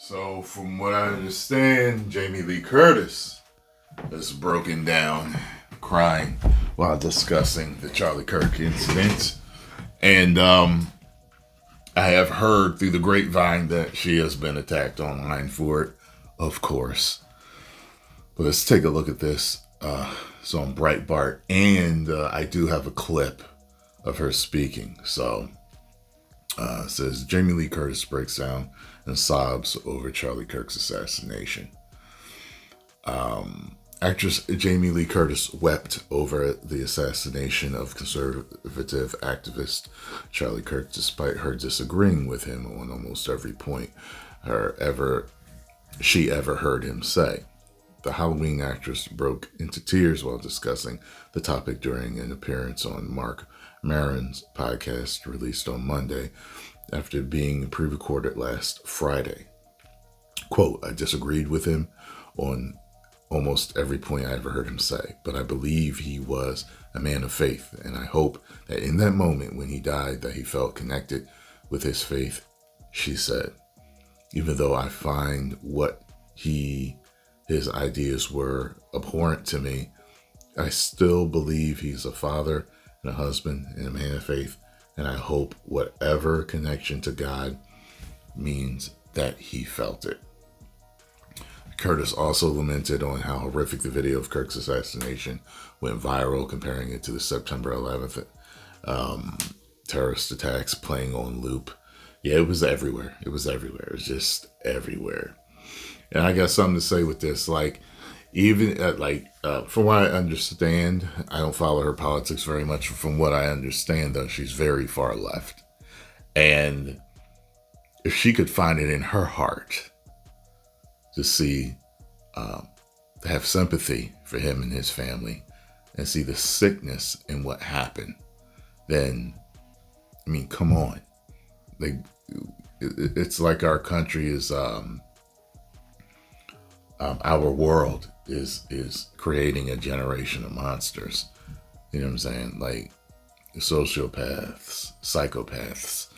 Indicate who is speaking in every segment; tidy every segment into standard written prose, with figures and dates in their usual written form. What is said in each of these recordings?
Speaker 1: So, from what I understand, Jamie Lee Curtis has broken down crying while discussing the Charlie Kirk incident. And I have heard through the grapevine that she has been attacked online for it, of course. But let's take a look at this. It's on Breitbart, and I do have a clip of her speaking. So it says Jamie Lee Curtis breaks down and sobs over Charlie Kirk's assassination. Actress Jamie Lee Curtis wept over the assassination of conservative activist Charlie Kirk, despite her disagreeing with him on almost every point she ever heard him say. The Halloween actress broke into tears while discussing the topic during an appearance on Mark Maron's podcast released on Monday after being pre-recorded last Friday. Quote, I disagreed with him on almost every point I ever heard him say, but I believe he was a man of faith, and I hope that in that moment when he died that he felt connected with his faith, she said. Even though I find what his ideas were abhorrent to me, I still believe he's a father and a husband and a man of faith, and I hope whatever connection to God means that he felt it. Curtis also lamented on how horrific the video of Kirk's assassination went viral, comparing it to the September 11th terrorist attacks playing on loop. Yeah, it was everywhere. It was just everywhere. And I got something to say with this. Like, even from what I understand, I don't follow her politics very much. From what I understand, though, she's very far left. And if she could find it in her heart to see, to have sympathy for him and his family and see the sickness in what happened, then, I mean, come on. It's like our country is, our world is creating a generation of monsters. You know what I'm saying? Like sociopaths, psychopaths.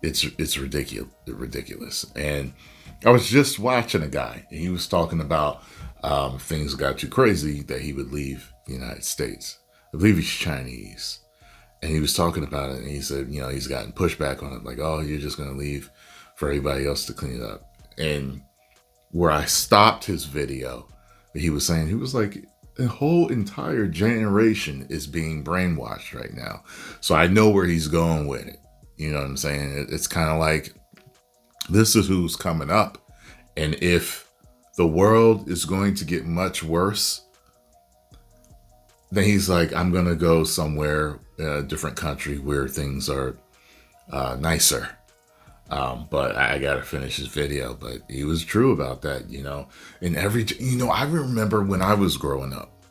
Speaker 1: It's ridiculous. And I was just watching a guy, and he was talking about if things got too crazy that he would leave the United States. I believe he's Chinese. And he was talking about it, and he said, he's gotten pushback on it, like, oh, you're just going to leave for everybody else to clean it up. And where I stopped his video, he was saying, he was like, the whole entire generation is being brainwashed right now. So I know where he's going with it. You know what I'm saying? It's kind of like, this is who's coming up. And if the world is going to get much worse, then he's like, I'm going to go somewhere, a different country where things are nicer. But I got to finish his video. But he was true about that, in every, I remember when I was growing up,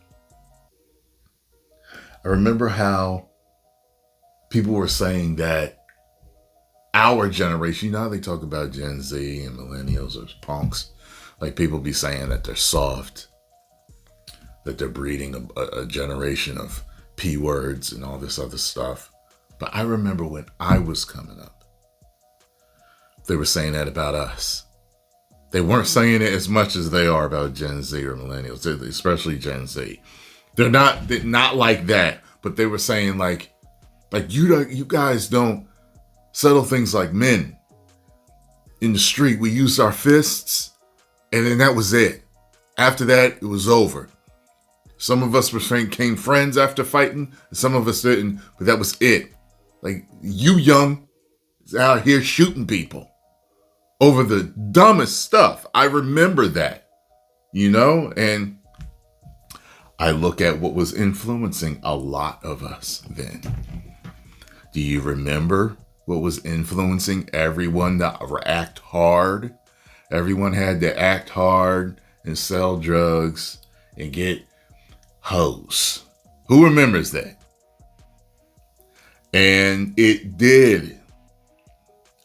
Speaker 1: I remember how people were saying that our generation, how they talk about Gen Z and millennials as punks, like people be saying that they're soft, that they're breeding a generation of P words and all this other stuff. But I remember when I was coming up, they were saying that about us. They weren't saying it as much as they are about Gen Z or millennials, especially Gen Z. They're not like that, but they were saying like you guys don't settle things like men. In the street, we used our fists, and then that was it. After that, it was over. Some of us became friends after fighting, and some of us didn't, but that was it. Like, you young is out here shooting people over the dumbest stuff. I remember that, and I look at what was influencing a lot of us then. Do you remember what was influencing everyone to act hard? Everyone had to act hard and sell drugs and get hoes. Who remembers that? And it did.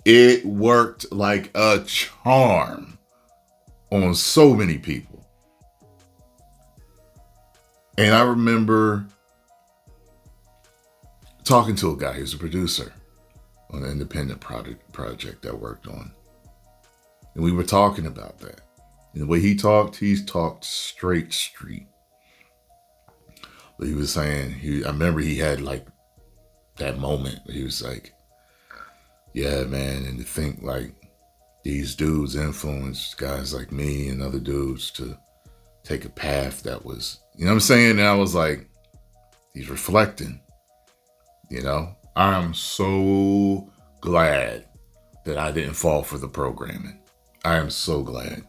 Speaker 1: It worked like a charm on so many people. And I remember talking to a guy who's a producer on an independent project I worked on. And we were talking about that. And the way he talked straight street. But he was saying, I remember he had like that moment where he was like, yeah, man, and to think like these dudes influenced guys like me and other dudes to take a path that was, you know what I'm saying? And I was like, he's reflecting, you know? I'm so glad that I didn't fall for the programming. I am so glad.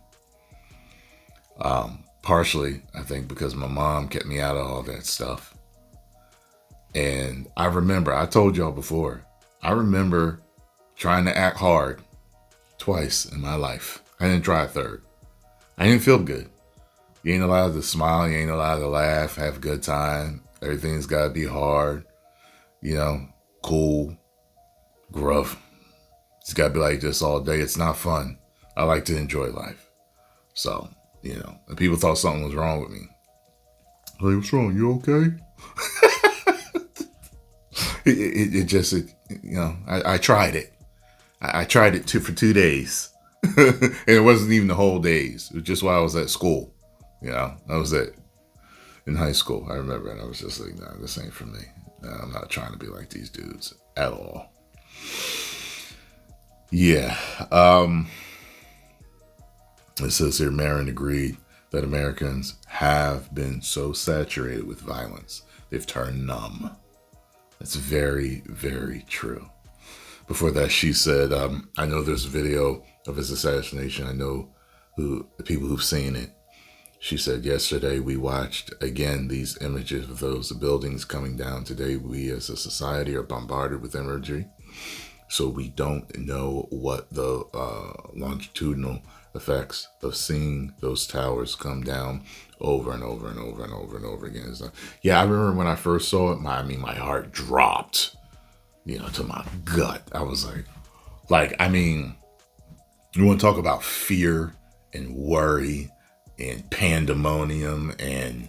Speaker 1: Partially, I think, because my mom kept me out of all that stuff. And I remember, I told y'all before, I remember trying to act hard twice in my life. I didn't try a third. I didn't feel good. You ain't allowed to smile. You ain't allowed to laugh, have a good time. Everything's got to be hard, you know, cool, gruff. It's got to be like this all day. It's not fun. I like to enjoy life. So, you know, and people thought something was wrong with me. Like, what's wrong? You okay? You know, I tried it. I tried it for 2 days. And it wasn't even the whole days. It was just while I was at school. You know, that was it. In high school, I remember, and I was just like, nah, this ain't for me. I'm not trying to be like these dudes at all. Yeah. It says here, Marin agreed that Americans have been so saturated with violence, they've turned numb. That's very, very true. Before that, she said, I know there's a video of his assassination. I know the people who've seen it. She said, yesterday we watched again these images of those buildings coming down. Today we as a society are bombarded with imagery. So we don't know what the longitudinal effects of seeing those towers come down over and over and over and over and over again. Yeah, I remember when I first saw it, my heart dropped, you know, to my gut. I was like, I mean, you want to talk about fear and worry and pandemonium and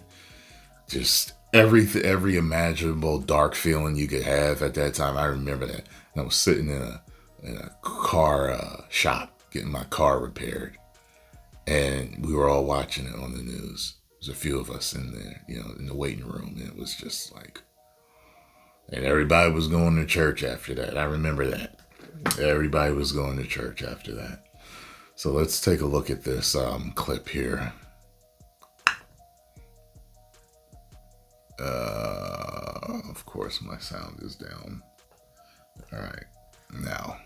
Speaker 1: just every imaginable dark feeling you could have at that time. I remember that. And I was sitting in a car shop getting my car repaired, and we were all watching it on the news. There's a few of us in there, you know, in the waiting room, and it was just like, and everybody was going to church after that. I remember that. Everybody was going to church after that. So let's take a look at this clip here. Of course, my sound is down. All right, now.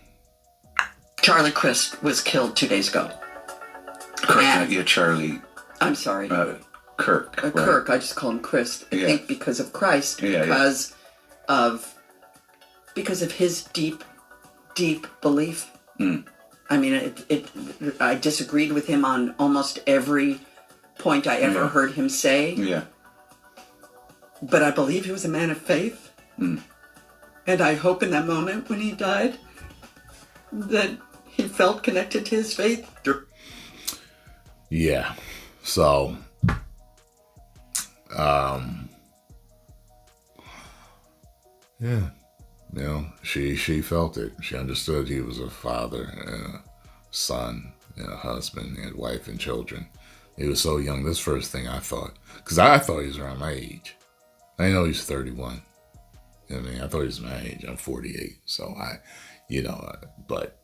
Speaker 2: Charlie Crist was killed 2 days ago.
Speaker 3: Charlie.
Speaker 2: I'm sorry.
Speaker 3: Kirk. Right.
Speaker 2: Kirk. I just call him Crist. I think because of Christ, because of his deep belief. Mm. I mean, I disagreed with him on almost every point I ever heard him say. Yeah. But I believe he was a man of faith. Mm. And I hope in that moment when he died that he felt connected to his faith.
Speaker 1: Yeah. So, yeah. You know, she felt it. She understood he was a father and a son and a husband and wife and children. He was so young. This first thing I thought, because I thought he was around my age. I know he's 31. You know what I mean? I thought he was my age. I'm 48. So but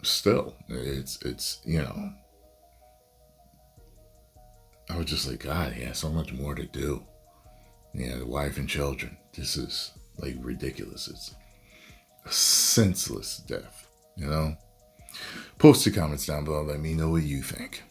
Speaker 1: still, it's, you know, I was just like, God, he has so much more to do. Yeah, the wife and children. This is like ridiculous. It's a senseless death, you know? Post your comments down below. Let me know what you think.